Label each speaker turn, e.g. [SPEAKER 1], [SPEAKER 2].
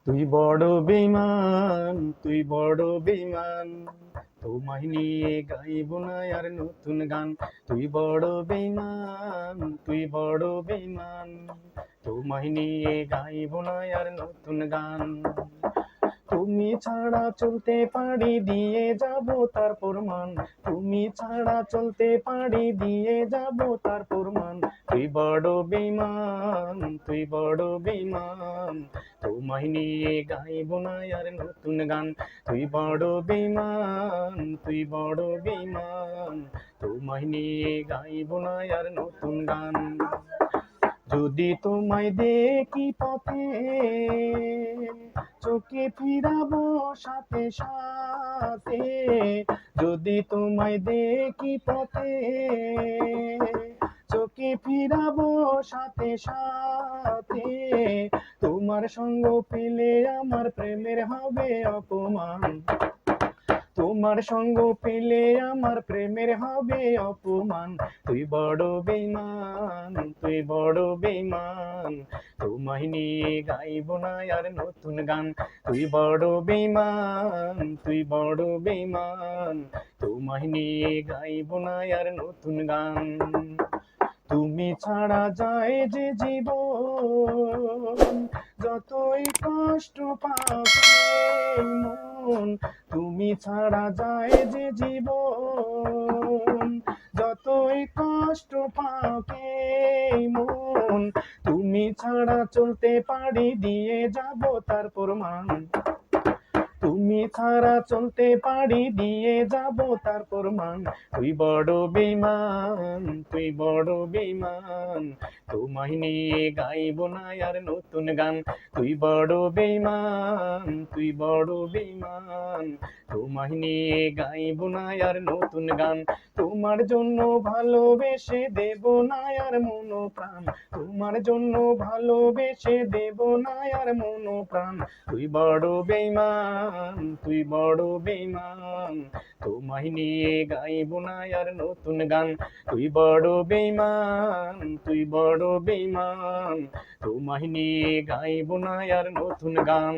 [SPEAKER 1] তুই বড় বেঈমান, তুই বড় বেঈমান, তোমায় নিয়ে গাইব না আর নতুন গান। তুই বড় বেঈমান, তুই বড় বেঈমান, তোমায় নিয়ে গাইব না আর নতুন গান। তুমি ছাড়া চলতে পারি দিয়ে যাব তার প্রমাণ, তুমি ছাড়া চলতে পারি দিয়ে যাব তার প্রমাণ। তুই বড় বেঈমান, তুই বড় বেঈমান, তোমায় নিয়ে গাইব না আর নতুন গান। তুই বড় বেঈমান, তুই বড় বেঈমান, তোমায় নিয়ে গাইব না আর নতুন গান। যদি তোমায় দেখি পথে, চোখে ফিরাবো সাথে সাথে। যদি তোমায় দেখি পথে, চোখে ফিরাবো সাথে সাথে। তোমার সঙ্গ পেলে আমার প্রেমের হবে অপমান, তোমার সঙ্গ পেলে আমার প্রেমের হবে অপমান। তুই বড় বেঈমান, তুই বড় বেঈমান, তোমায় নিয়ে গাইব না আর নতুন গান। তুই বড় বেঈমান, তুই বড় বেঈমান, তোমায় নিয়ে গাইব না আর নতুন গান। তুমি ছাড়া যায় যে জীবন, যতই কষ্ট পাবে মন। তুমি ছাড়া যায় যে জীবন, যতই কষ্ট পাবে মন। তুমি ছাড়া চলতে পারি দিয়ে যাব তার প্রমাণ, তুমি ছাড়া চলতে পারি দিয়ে যাব তার প্রমাণ। তুই বড় বেঈমান, তুই বড় বেঈমান, তোমায় নিয়ে গাইব না আর নতুন গান। তুই বড় বেঈমান, তুই বড় বেঈমান, তোমায় নিয়ে গাইব না আর নতুন গান। তোমার জন্য ভালোবেসে দেব না আর মন প্রাণ, তোমার জন্য ভালোবেসে দেব না আর মন প্রাণ। তুই বড় বেঈমান, তুই বড় বেঈমান, তোমায় নিয়ে গাইব না আর নতুন গান। তুই বড় বেঈমান, তুই বড় বেঈমান, তোমায় নিয়ে গাইব না আর নতুন গান।